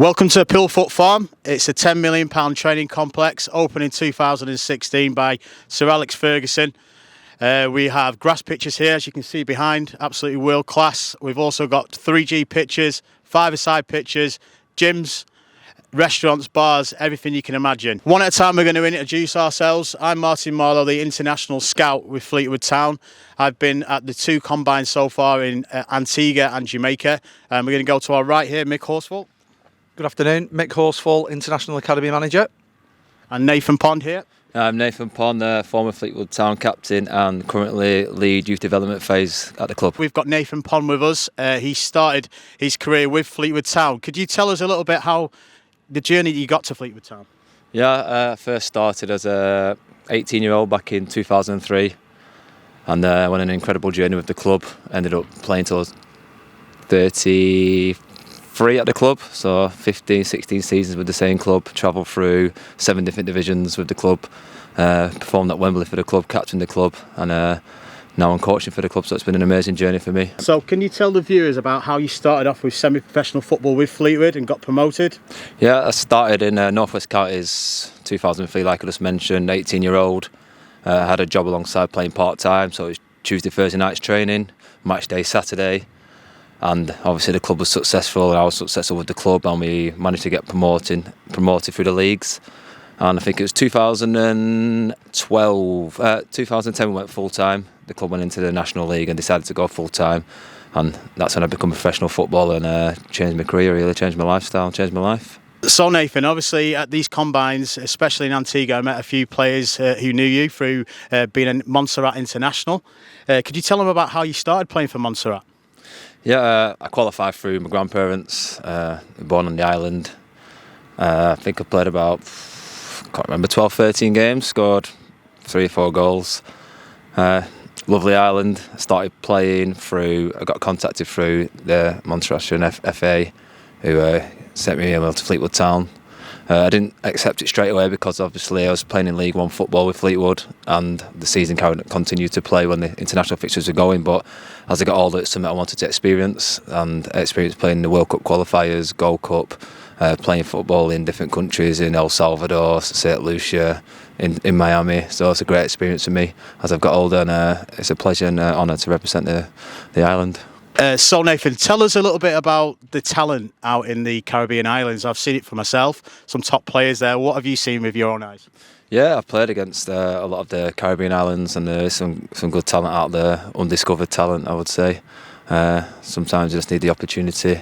Welcome to Pilfoot Farm. It's a £10 million training complex opened in 2016 by Sir Alex Ferguson. We have grass pitches here, as you can see behind, absolutely world class. We've also got 3G pitches, 5-a-side pitches, gyms, restaurants, bars, everything you can imagine. One at a time, we're going to introduce ourselves. I'm Martin Marlow, the international scout with Fleetwood Town. I've been at the 2 combines so far in Antigua and Jamaica. We're going to go to our right here, Mick Horseville. Good afternoon, Mick Horseville, International Academy Manager. And Nathan Pond here. I'm Nathan Pond, former Fleetwood Town captain and currently lead youth development phase at the club. We've got Nathan Pond with us. He started his career with Fleetwood Town. Could you tell us a little bit how the journey you got to Fleetwood Town? Yeah, I first started as a 18-year-old back in 2003 and went on an incredible journey with the club. Ended up playing till I was 33 at the club, so 15, 16 seasons with the same club, travelled through 7 different divisions with the club, performed at Wembley for the club, captained the club, and now I'm coaching for the club, so it's been an amazing journey for me. So can you tell the viewers about how you started off with semi-professional football with Fleetwood and got promoted? Yeah, I started in North West Counties 2003, like I just mentioned, 18-year-old. I had a job alongside playing part-time, so it was Tuesday, Thursday nights training, match day Saturday. And obviously the club was successful and I was successful with the club, and we managed to get promoted through the leagues. And I think it was 2010 we went full-time. The club went into the National League and decided to go full-time. And that's when I became a professional footballer and changed my career, really, changed my lifestyle, changed my life. So Nathan, obviously at these combines, especially in Antigua, I met a few players who knew you through being a Montserrat international. Could you tell them about how you started playing for Montserrat? Yeah, I qualified through my grandparents, born on the island. I think I played about, can't remember, 12, 13 games, scored 3 or 4 goals. Lovely island. I started playing through, I got contacted through the Montserrat FA, who sent me email to Fleetwood Town. I didn't accept it straight away because obviously I was playing in League One football with Fleetwood and the season continued to play when the international fixtures were going, but as I got older it's something I wanted to experience, and experience playing the World Cup qualifiers, Gold Cup, playing football in different countries, in El Salvador, St. Lucia, in Miami, so it's a great experience for me as I've got older, and it's a pleasure and honour to represent the island. So Nathan, tell us a little bit about the talent out in the Caribbean islands. I've seen it for myself, some top players there. What have you seen with your own eyes? Yeah, I've played against a lot of the Caribbean islands, and there's some good talent out there, undiscovered talent I would say. Sometimes you just need the opportunity,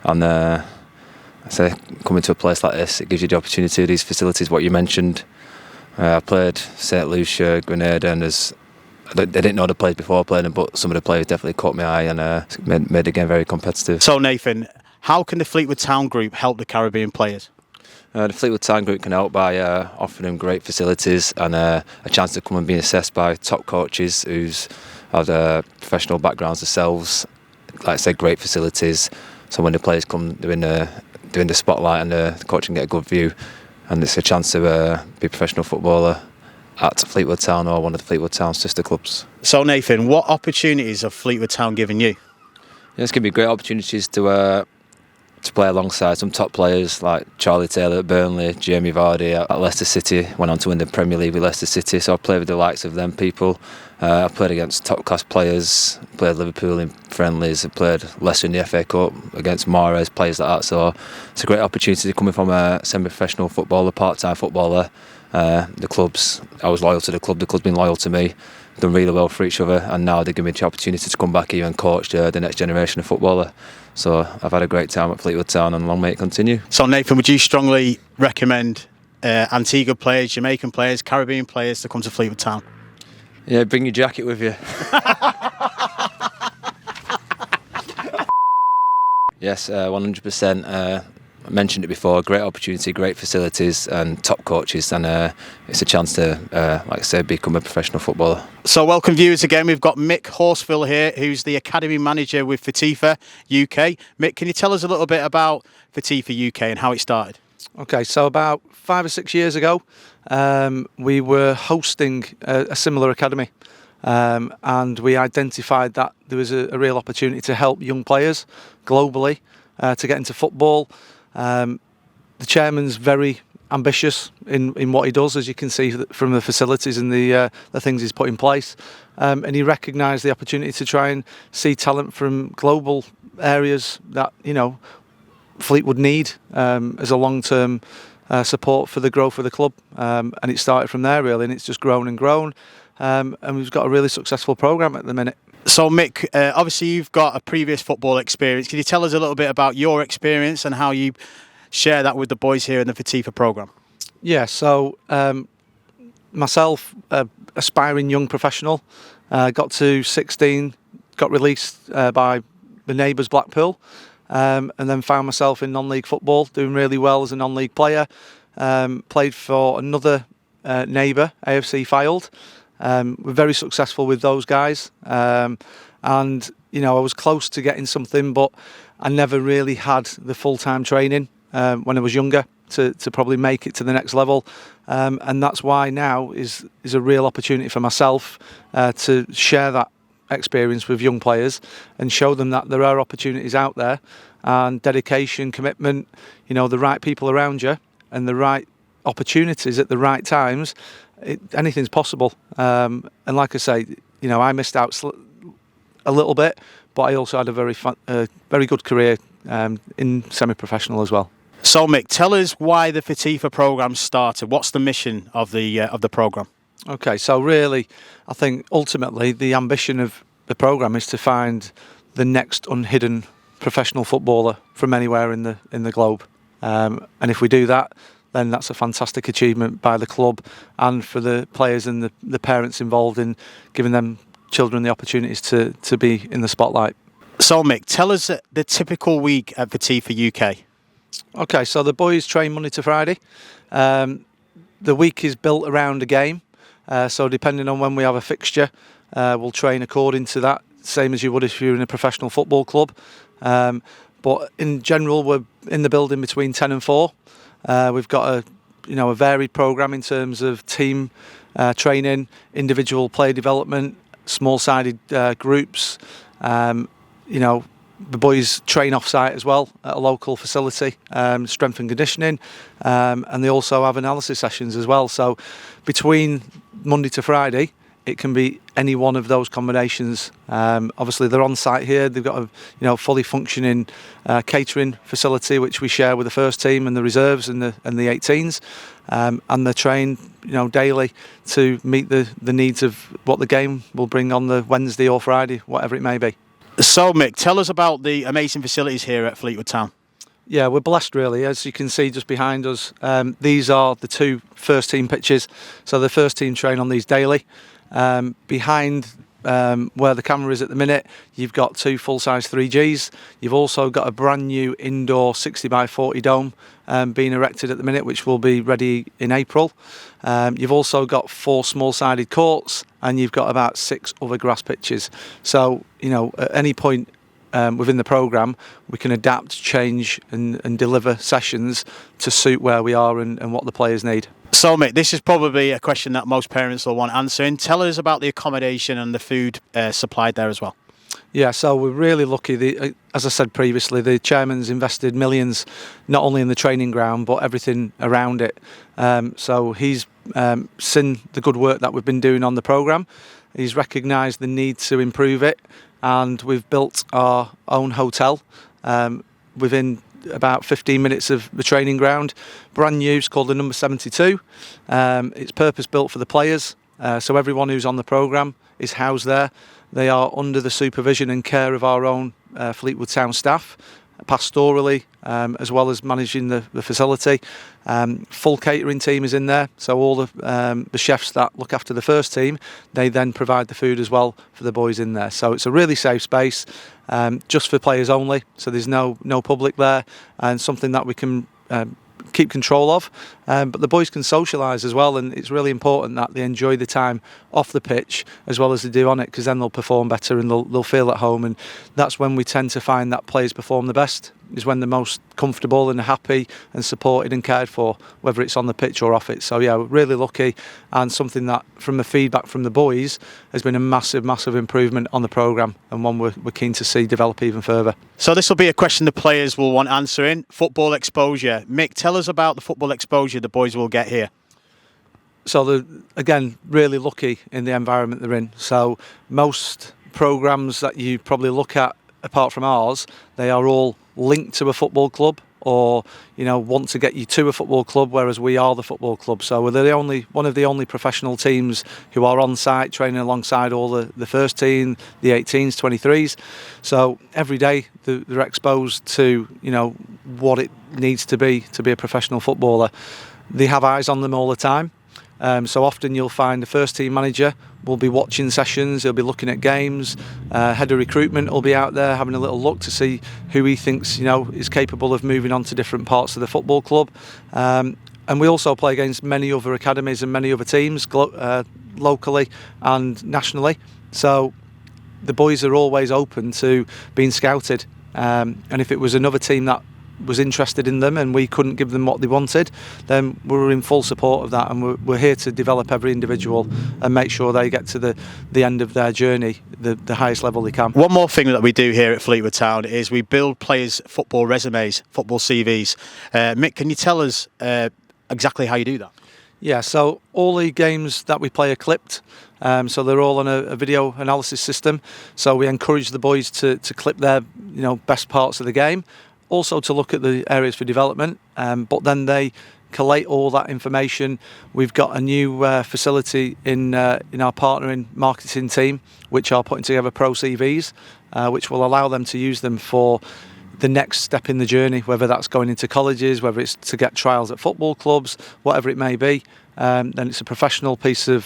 and I say coming to a place like this, it gives you the opportunity, these facilities, what you mentioned. I played St. Lucia, Grenada, and they didn't know the players before playing them, but some of the players definitely caught my eye and made the game very competitive. So Nathan, how can the Fleetwood Town Group help the Caribbean players? The Fleetwood Town Group can help by offering them great facilities and a chance to come and be assessed by top coaches who's had professional backgrounds themselves. Like I said, great facilities, so when the players come, they're in the spotlight and the coach can get a good view, and it's a chance to be a professional footballer at Fleetwood Town or one of the Fleetwood Town sister clubs. So Nathan, what opportunities have Fleetwood Town given you? Yeah, it's going to be great opportunities to play alongside some top players like Charlie Taylor at Burnley, Jamie Vardy at Leicester City, went on to win the Premier League with Leicester City, so I played with the likes of them people. I've played against top class players, played Liverpool in friendlies, I've played Leicester in the FA Cup against Mahrez, players like that, so it's a great opportunity coming from a semi-professional footballer, part-time footballer. The clubs, I was loyal to the club's been loyal to me, done really well for each other, and now they give me the opportunity to come back here and coach the next generation of footballer. So I've had a great time at Fleetwood Town, and long may it continue. So Nathan, would you strongly recommend Antigua players, Jamaican players, Caribbean players to come to Fleetwood Town? Yeah, bring your jacket with you. Yes, 100%. I mentioned it before, great opportunity, great facilities and top coaches, and it's a chance to, like I said, become a professional footballer. So welcome viewers again, we've got Mick Horseville here, who's the Academy Manager with FTIFA UK. Mick, can you tell us a little bit about FTIFA UK and how it started? Okay, so about 5 or 6 years ago, we were hosting a similar academy, and we identified that there was a real opportunity to help young players globally to get into football. The chairman's very ambitious in what he does, as you can see from the facilities and the things he's put in place, and he recognised the opportunity to try and see talent from global areas that Fleetwood need as a long-term support for the growth of the club, and it started from there really, and it's just grown and grown, and we've got a really successful programme at the minute. So Mick, obviously you've got a previous football experience. Can you tell us a little bit about your experience and how you share that with the boys here in the FTIFA programme? Yeah, so myself, aspiring young professional, got to 16, got released by the neighbours Blackpool, and then found myself in non-league football, doing really well as a non-league player. Played for another neighbour, AFC Fylde. We're very successful with those guys, and I was close to getting something, but I never really had the full-time training when I was younger to probably make it to the next level, and that's why now is a real opportunity for myself to share that experience with young players and show them that there are opportunities out there, and dedication, commitment, the right people around you and the right opportunities at the right times, anything's possible. And like I say, I missed out a little bit, but I also had a very good career in semi-professional as well. So Mick, tell us why the FTIFA programme started. What's the mission of the programme? Okay, so really, I think ultimately the ambition of the programme is to find the next unhidden professional footballer from anywhere in the globe, and if we do that, then that's a fantastic achievement by the club and for the players and the parents involved in giving them children the opportunities to be in the spotlight. So Mick, tell us the typical week at FTIFA UK. Okay, so the boys train Monday to Friday. The week is built around a game, so depending on when we have a fixture, we'll train according to that, same as you would if you're in a professional football club. But in general, we're in the building between 10 and 4. We've got a varied programme in terms of team training, individual player development, small-sided groups. The boys train off-site as well at a local facility, strength and conditioning, and they also have analysis sessions as well. So between Monday to Friday, it can be any one of those combinations. Obviously, they're on site here. They've got a fully functioning catering facility, which we share with the first team and the reserves and the 18s, and they're trained daily to meet the needs of what the game will bring on the Wednesday or Friday, whatever it may be. So Mick, tell us about the amazing facilities here at Fleetwood Town. Yeah, we're blessed really. As you can see just behind us, these are the 2 first team pitches. So the first team train on these daily. Behind where the camera is at the minute, you've got 2 full-size 3Gs. You've also got a brand new indoor 60 by 40 dome being erected at the minute, which will be ready in April. You've also got 4 small-sided courts, and you've got about 6 other grass pitches. So, at any point within the programme, we can adapt, change and deliver sessions to suit where we are and what the players need. So Mick, this is probably a question that most parents will want answering. Tell us about the accommodation and the food supplied there as well. Yeah, so we're really lucky. As I said previously, the chairman's invested millions, not only in the training ground, but everything around it. So he's seen the good work that we've been doing on the programme. He's recognised the need to improve it, and we've built our own hotel within about 15 minutes of the training ground. Brand new, it's called the number 72. It's purpose built for the players, so everyone who's on the programme is housed there. They are under the supervision and care of our own Fleetwood Town staff, pastorally, as well as managing the facility. Full catering team is in there, so all the chefs that look after the first team, they then provide the food as well for the boys in there. So it's a really safe space, just for players only, so there's no public there, and something that we can keep control of, but the boys can socialise as well, and it's really important that they enjoy the time off the pitch as well as they do on it, because then they'll perform better and they'll feel at home, and that's when we tend to find that players perform the best, is when they're most comfortable and happy and supported and cared for, whether it's on the pitch or off it. So yeah, we're really lucky, and something that from the feedback from the boys has been a massive improvement on the programme, and one we're keen to see develop even further. So this will be a question the players will want answering. Football exposure. Mick, tell us about the football exposure the boys will get here. So they're, again, really lucky in the environment they're in. So most programmes that you probably look at, apart from ours, they are all linked to a football club, or want to get you to a football club, whereas we are the football club. So we're one of the only professional teams who are on site training alongside all the first team, the 18s, 23s. So every day they're exposed to what it needs to be a professional footballer. They have eyes on them all the time. So often you'll find the first team manager will be watching sessions, he'll be looking at games, head of recruitment will be out there having a little look to see who he thinks is capable of moving on to different parts of the football club. And we also play against many other academies and many other teams locally and nationally. So the boys are always open to being scouted. And if it was another team that was interested in them and we couldn't give them what they wanted, then we're in full support of that, and we're here to develop every individual and make sure they get to the end of their journey the highest level they can. One more thing that we do here at Fleetwood Town is we build players' football resumes, football CVs. Mick, can you tell us exactly how you do that? Yeah, so all the games that we play are clipped, so they're all on a video analysis system. So we encourage the boys to clip their best parts of the game, also to look at the areas for development, but then they collate all that information. We've got a new facility in our partnering marketing team, which are putting together pro CVs, which will allow them to use them for the next step in the journey, whether that's going into colleges, whether it's to get trials at football clubs, whatever it may be. Then it's a professional piece of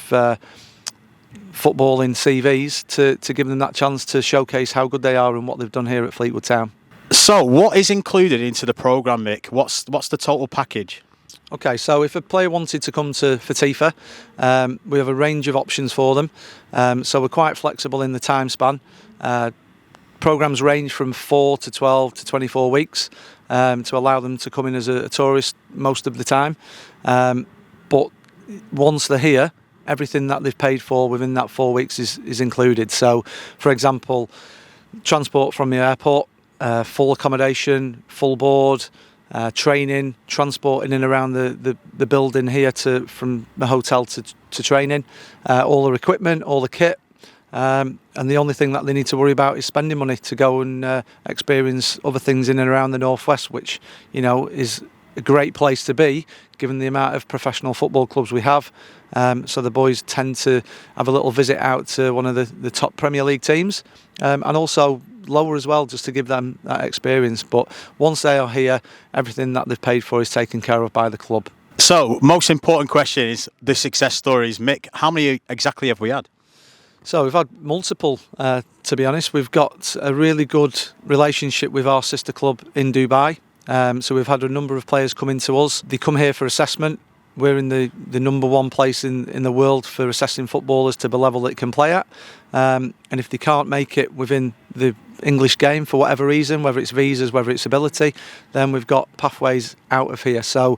footballing CVs to give them that chance to showcase how good they are and what they've done here at Fleetwood Town. So what is included into the programme, Mick? What's the total package? Okay, so if a player wanted to come to FTIFA, we have a range of options for them. So we're quite flexible in the time span. Programmes range from 4 to 12 to 24 weeks to allow them to come in as a tourist most of the time. But once they're here, everything that they've paid for within that 4 weeks is included. So, for example, transport from the airport, full accommodation, full board, training, transport in and around the building here from the hotel to training, all the equipment, all the kit. And the only thing that they need to worry about is spending money to go and experience other things in and around the Northwest, which is a great place to be given the amount of professional football clubs we have. So the boys tend to have a little visit out to one of the top Premier League teams, and also lower as well, just to give them that experience. But once they are here, everything that they've paid for is taken care of by the club. So most important question is the success stories. Mick, how many exactly have we had? So we've had multiple, to be honest. We've got a really good relationship with our sister club in Dubai. So we've had a number of players come into us. They come here for assessment. We're in the number one place in the world for assessing footballers to the level that they can play at. And if they can't make it within the English game for whatever reason, whether it's visas, whether it's ability, then we've got pathways out of here. So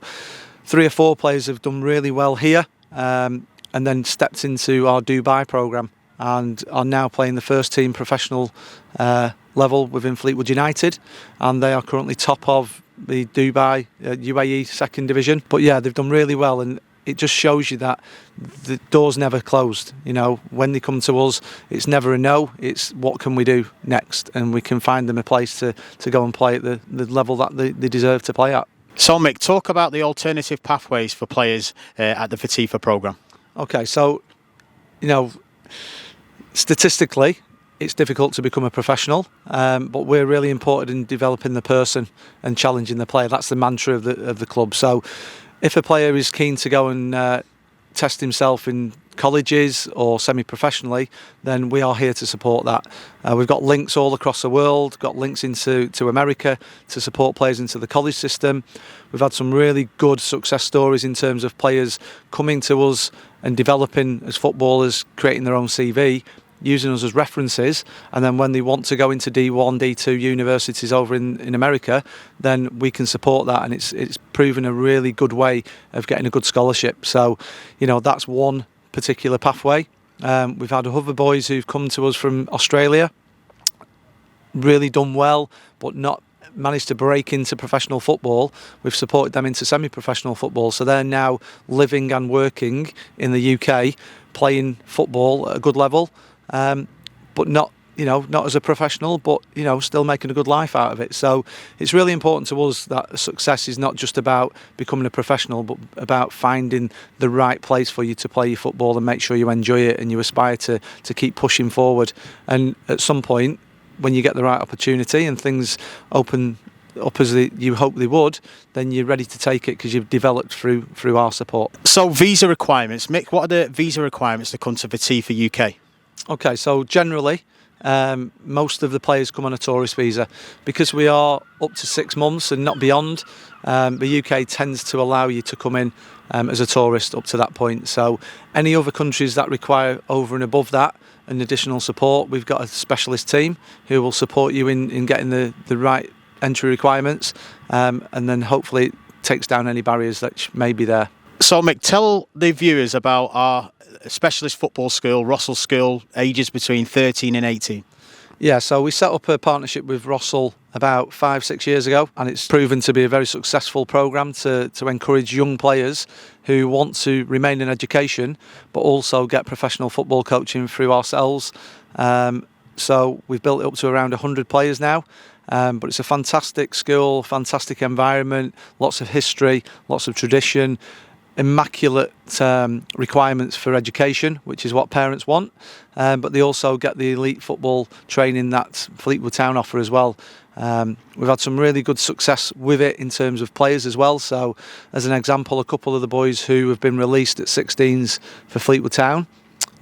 3 or 4 players have done really well here, and then stepped into our Dubai programme and are now playing the first team professional level within Fleetwood United, and they are currently top of the Dubai UAE second division. But yeah, they've done really well, and it just shows you that the door's never closed. When they come to us, it's never a no, it's what can we do next, and we can find them a place to go and play at the level that they deserve to play at. So Mick, talk about the alternative pathways for players at the FTIFA programme. Okay, so statistically it's difficult to become a professional, but we're really important in developing the person and challenging the player. That's the mantra of the club. So if a player is keen to go and test himself in colleges or semi-professionally, then we are here to support that. We've got links all across the world, got links into America to support players into the college system. We've had some really good success stories in terms of players coming to us and developing as footballers, creating their own CV, using us as references, and then when they want to go into D1, D2 universities over in America, then we can support that, and it's proven a really good way of getting a good scholarship. So, that's one particular pathway. We've had other boys who've come to us from Australia, really done well, but not managed to break into professional football. We've supported them into semi-professional football, so they're now living and working in the UK, playing football at a good level, but not as a professional, but still making a good life out of it. So it's really important to us that success is not just about becoming a professional, but about finding the right place for you to play your football and make sure you enjoy it and you aspire to keep pushing forward. And at some point, when you get the right opportunity and things open up as you hope they would, then you're ready to take it because you've developed through our support. So visa requirements, Mick, what are the visa requirements to come to FTIFA UK? Okay, so generally, most of the players come on a tourist visa. Because we are up to 6 months and not beyond, the UK tends to allow you to come in as a tourist up to that point. So any other countries that require over and above that and additional support, we've got a specialist team who will support you in getting the right entry requirements, and then hopefully it takes down any barriers that may be there. So Mick, tell the viewers about our specialist football school, Horsfall School, ages between 13 and 18. Yeah, so we set up a partnership with Horsfall about 5-6 years ago, and it's proven to be a very successful programme to encourage young players who want to remain in education but also get professional football coaching through ourselves. So we've built it up to around 100 players now, but it's a fantastic school, fantastic environment, lots of history, lots of tradition, immaculate requirements for education, which is what parents want, but they also get the elite football training that Fleetwood Town offer as well. We've had some really good success with it in terms of players as well. So as an example, a couple of the boys who have been released at 16s for Fleetwood Town,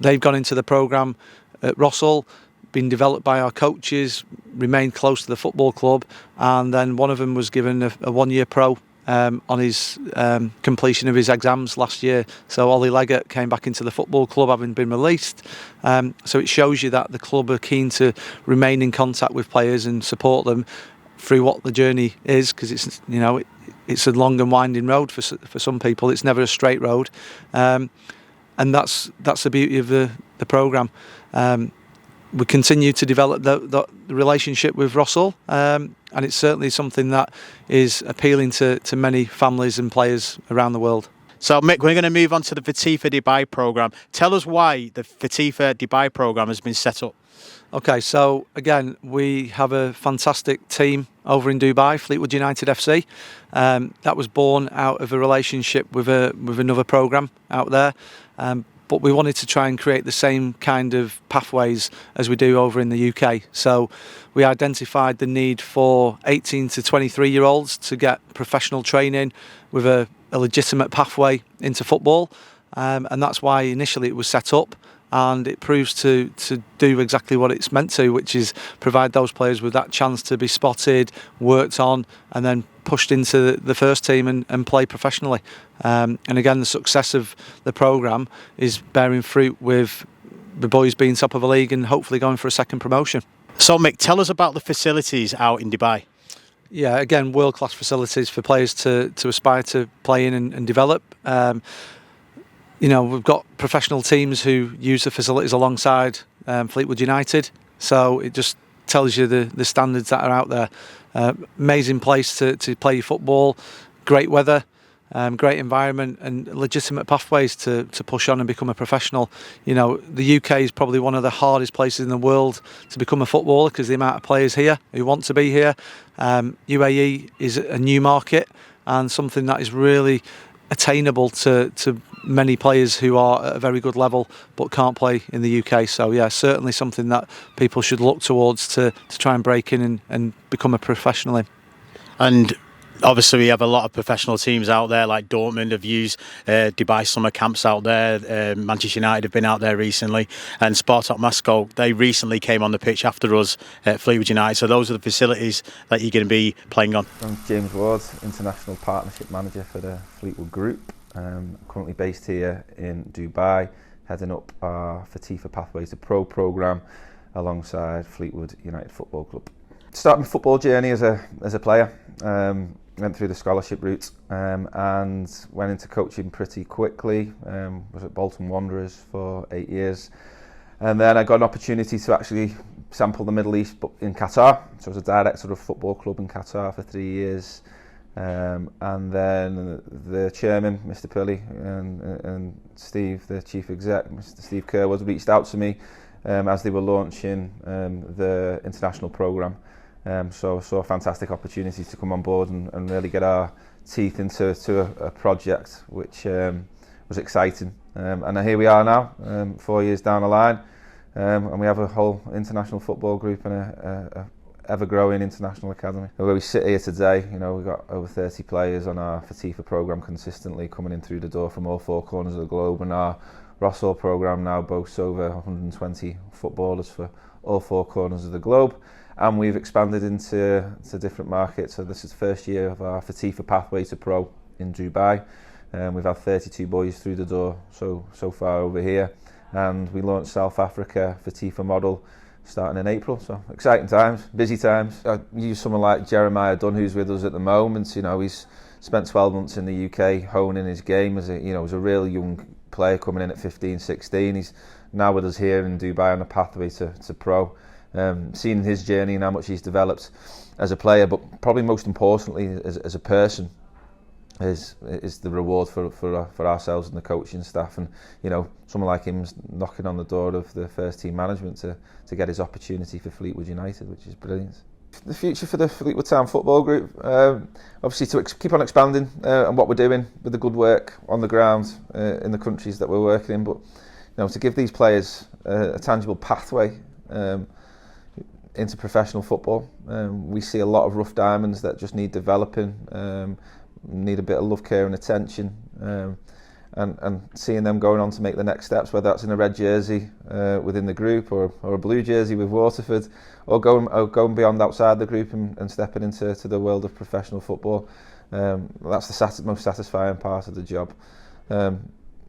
they've gone into the programme at Horsfall, been developed by our coaches, remained close to the football club, and then one of them was given a 1-year pro on his completion of his exams last year. So Ollie Leggett came back into the football club having been released. So it shows you that the club are keen to remain in contact with players and support them through what the journey is, because it's a long and winding road for some people. It's never a straight road, and that's the beauty of the programme. We continue to develop the relationship with Horsfall, and it's certainly something that is appealing to many families and players around the world. So Mick, we're going to move on to the FTIFA Dubai programme. Tell us why the FTIFA Dubai programme has been set up. Okay, so again, we have a fantastic team over in Dubai, Fleetwood United FC. That was born out of a relationship with another programme out there. But we wanted to try and create the same kind of pathways as we do over in the UK. So we identified the need for 18 to 23-year-olds to get professional training with a legitimate pathway into football. And that's why initially it was set up. And it proves to do exactly what it's meant to, which is provide those players with that chance to be spotted, worked on, and then pushed into the first team and play professionally. And again, the success of the programme is bearing fruit with the boys being top of the league and hopefully going for a second promotion. So Mick, tell us about the facilities out in Dubai. Yeah, again, world-class facilities for players to aspire to play in and develop. We've got professional teams who use the facilities alongside Fleetwood United, so it just tells you the standards that are out there. Amazing place to play your football, great weather, great environment, and legitimate pathways to push on and become a professional. The UK is probably one of the hardest places in the world to become a footballer because the amount of players here who want to be here. UAE is a new market and something that is really attainable to many players who are at a very good level but can't play in the UK. So yeah, certainly something that people should look towards to try and break in and become a professional in. And obviously we have a lot of professional teams out there, like Dortmund have used Dubai summer camps out there. Manchester United have been out there recently, and Spartak Moscow, they recently came on the pitch after us at Fleetwood United. So those are the facilities that you're going to be playing on. I'm James Ward, International Partnership Manager for the Fleetwood Group. Currently based here in Dubai, heading up our FTIFA Pathway to Pro programme alongside Fleetwood United Football Club. Started my football journey as a player, went through the scholarship route and went into coaching pretty quickly. Was at Bolton Wanderers for 8 years, and then I got an opportunity to actually sample the Middle East in Qatar. So I was a director of a football club in Qatar for 3 years. And then the chairman, Mr. Pilley, and Steve, the chief exec, Mr. Steve Kerwood, reached out to me as they were launching the international programme. So I saw a fantastic opportunity to come on board and really get our teeth into a project which was exciting. And here we are now, 4 years down the line, and we have a whole international football group and a ever-growing international academy. Where we sit here today, you know, we've got over 30 players on our FTIFA programme consistently coming in through the door from all four corners of the globe, and our Horsfall programme now boasts over 120 footballers for all four corners of the globe, and we've expanded into different markets. So this is the first year of our FTIFA Pathway to Pro in Dubai. We've had 32 boys through the door so far over here, and we launched South Africa FTIFA model starting in April. So exciting times, busy times. I use someone like Jeremiah Dunn, who's with us at the moment. You know, he's spent 12 months in the UK honing his game as a real young player coming in at 15, 16. He's now with us here in Dubai on a pathway to pro. Seeing his journey and how much he's developed as a player, but probably most importantly as a person, is the reward for ourselves and the coaching staff. And you know, someone like him's knocking on the door of the first team management to get his opportunity for Fleetwood United, which is brilliant. The future for the Fleetwood Town Football Group, obviously to keep on expanding and what we're doing with the good work on the ground in the countries that we're working in, but you know, to give these players a tangible pathway into professional football. We see a lot of rough diamonds that just need developing, need a bit of love, care and attention, and seeing them going on to make the next steps, whether that's in a red jersey within the group or a blue jersey with Waterford, or going beyond outside the group and stepping into the world of professional football. That's the most satisfying part of the job.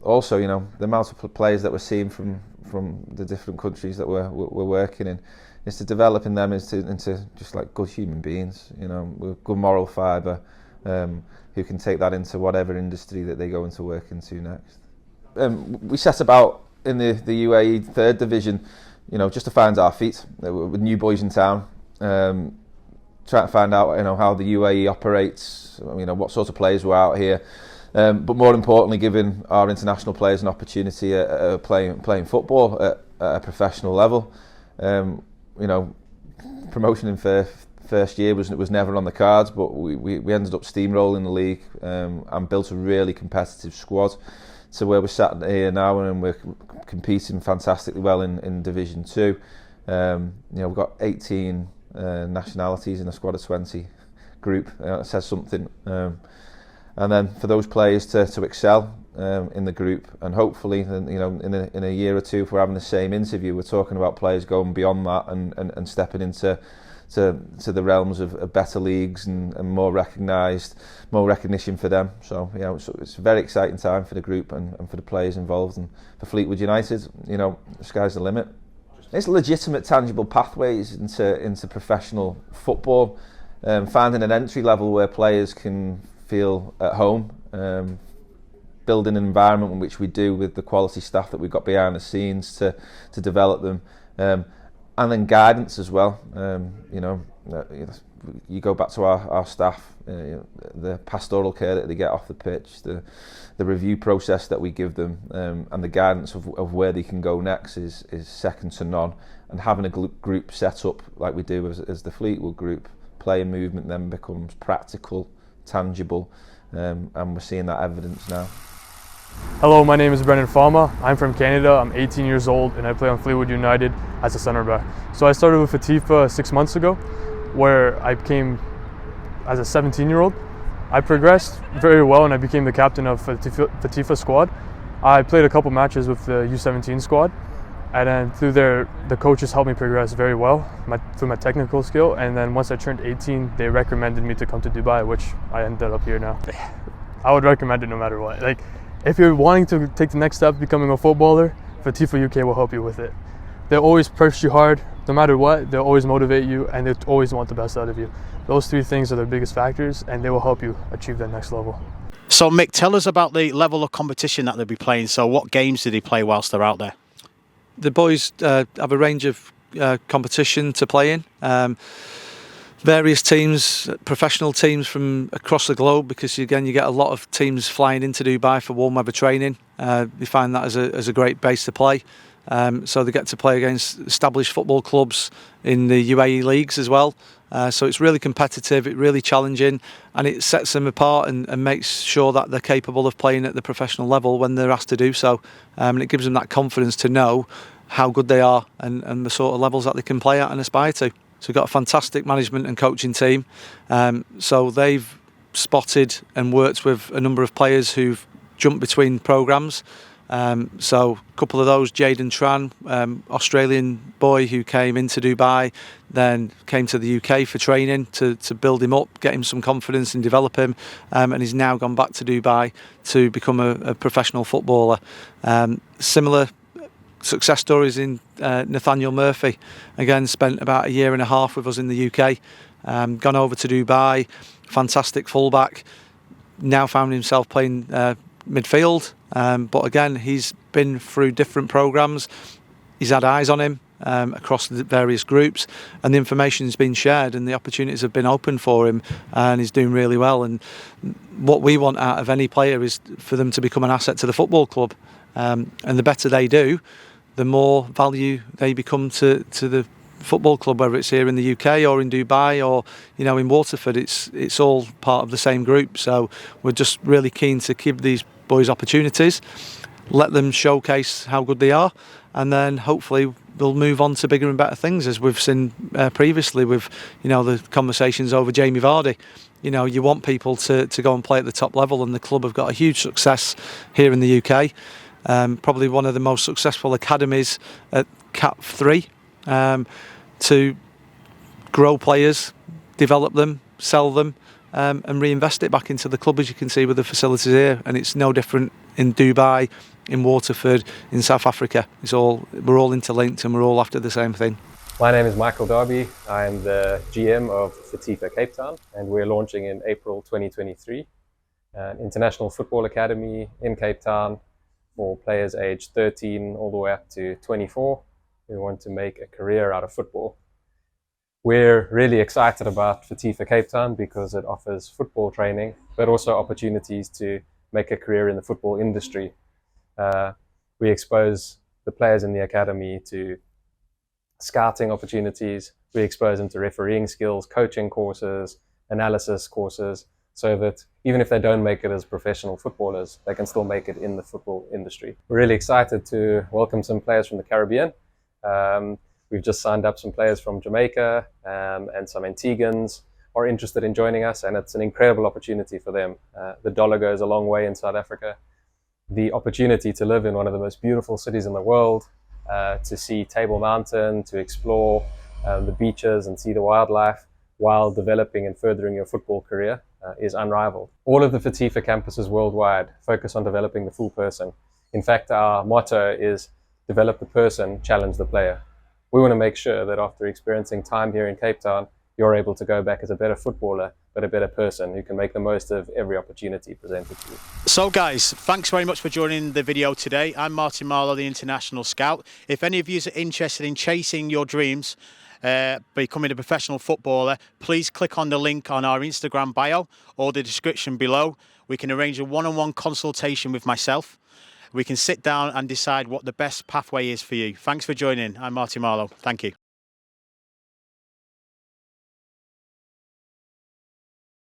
Also, you know, the amount of players that we're seeing from the different countries that we're working in, is to developing them into just like good human beings, you know, with good moral fibre, who can take that into whatever industry that they go into work into next. We set about in the UAE third division, you know, just to find our feet with new boys in town, trying to find out, you know, how the UAE operates, you know, what sort of players were out here, but more importantly, giving our international players an opportunity at playing football at a professional level. You know, promotion in first year was never on the cards, but we ended up steamrolling the league and built a really competitive squad to where we're sat here now, and we're competing fantastically well in Division 2. You know, we've got 18 nationalities in a squad of 20 group. It says something. And then for those players to excel in the group, and hopefully, you know, in a year or two, if we're having the same interview, we're talking about players going beyond that and stepping into the realms of better leagues and more recognition for them. So you know, it's a very exciting time for the group and for the players involved, and for Fleetwood United. You know, the sky's the limit. It's legitimate, tangible pathways into professional football. Finding an entry level where players can feel at home, building an environment in which we do with the quality staff that we've got behind the scenes to develop them, and then guidance as well. You know, you go back to our staff, the pastoral care that they get off the pitch, the review process that we give them, and the guidance of where they can go next is second to none. And having a group set up like we do as the Fleetwood group, player movement then becomes practical, tangible, and we're seeing that evidence now. Hello, my name is Brendan Fama. I'm from Canada. I'm 18 years old and I play on Fleetwood United as a centre back. So I started with FTIFA 6 months ago, where I became, as a 17-year-old, I progressed very well and I became the captain of FTIFA squad. I played a couple matches with the U17 squad, and then through there, the coaches helped me progress very well through my technical skill. And then once I turned 18, they recommended me to come to Dubai, which I ended up here now. I would recommend it no matter what. Like, if you're wanting to take the next step, becoming a footballer, FTIFA UK will help you with it. They'll always push you hard, no matter what. They'll always motivate you, and they always want the best out of you. Those three things are their biggest factors, and they will help you achieve that next level. So Mick, tell us about the level of competition that they'll be playing. So what games do they play whilst they're out there? The boys have a range of competition to play in. Various teams, professional teams from across the globe, because again you get a lot of teams flying into Dubai for warm weather training. They find that as a great base to play. So they get to play against established football clubs in the UAE leagues as well. So it's really competitive, it's really challenging, and it sets them apart and makes sure that they're capable of playing at the professional level when they're asked to do so. And it gives them that confidence to know how good they are and the sort of levels that they can play at and aspire to. So we've got a fantastic management and coaching team. So they've spotted and worked with a number of players who've jumped between programmes. So a couple of those, Jaden Tran, Australian boy who came into Dubai, then came to the UK for training to build him up, get him some confidence and develop him, and he's now gone back to Dubai to become a professional footballer. Similar success stories in Nathaniel Murphy, again spent about a year and a half with us in the UK, gone over to Dubai, fantastic fullback, now found himself playing midfield, but again he's been through different programmes, he's had eyes on him across the various groups, and the information's been shared and the opportunities have been open for him, and he's doing really well. And what we want out of any player is for them to become an asset to the football club, and the better they do, the more value they become to the football club, whether it's here in the UK or in Dubai or in Waterford. It's all part of the same group. So we're just really keen to give these boys opportunities, let them showcase how good they are, and then hopefully they'll move on to bigger and better things, as we've seen previously with the conversations over Jamie Vardy. You want people to go and play at the top level, and the club have got a huge success here in the UK. Probably one of the most successful academies at Cat 3, to grow players, develop them, sell them, and reinvest it back into the club, as you can see with the facilities here. And it's no different in Dubai, in Waterford, in South Africa. We're all interlinked and we're all after the same thing. My name is Michael Darby. I'm the GM of FTIFA Cape Town, and we're launching in April 2023 an international football academy in Cape Town for players aged 13 all the way up to 24 who want to make a career out of football. We're really excited about FTIFA Cape Town because it offers football training, but also opportunities to make a career in the football industry. We expose the players in the academy to scouting opportunities, we expose them to refereeing skills, coaching courses, analysis courses, so that even if they don't make it as professional footballers, they can still make it in the football industry. We're really excited to welcome some players from the Caribbean. We've just signed up some players from Jamaica, and some Antiguans are interested in joining us, and it's an incredible opportunity for them. The dollar goes a long way in South Africa. The opportunity to live in one of the most beautiful cities in the world, to see Table Mountain, to explore the beaches and see the wildlife while developing and furthering your football career is unrivaled. All of the FTIFA campuses worldwide focus on developing the full person. In fact, our motto is develop the person, challenge the player. We want to make sure that after experiencing time here in Cape Town, you're able to go back as a better footballer, but a better person who can make the most of every opportunity presented to you. So guys, thanks very much for joining the video today. I'm Martin Marlow, the International Scout. If any of you are interested in chasing your dreams, becoming a professional footballer, please click on the link on our Instagram bio or the description below. We can arrange a one-on-one consultation with myself. We can sit down and decide what the best pathway is for you. Thanks for joining. I'm Martin Marlow. Thank you.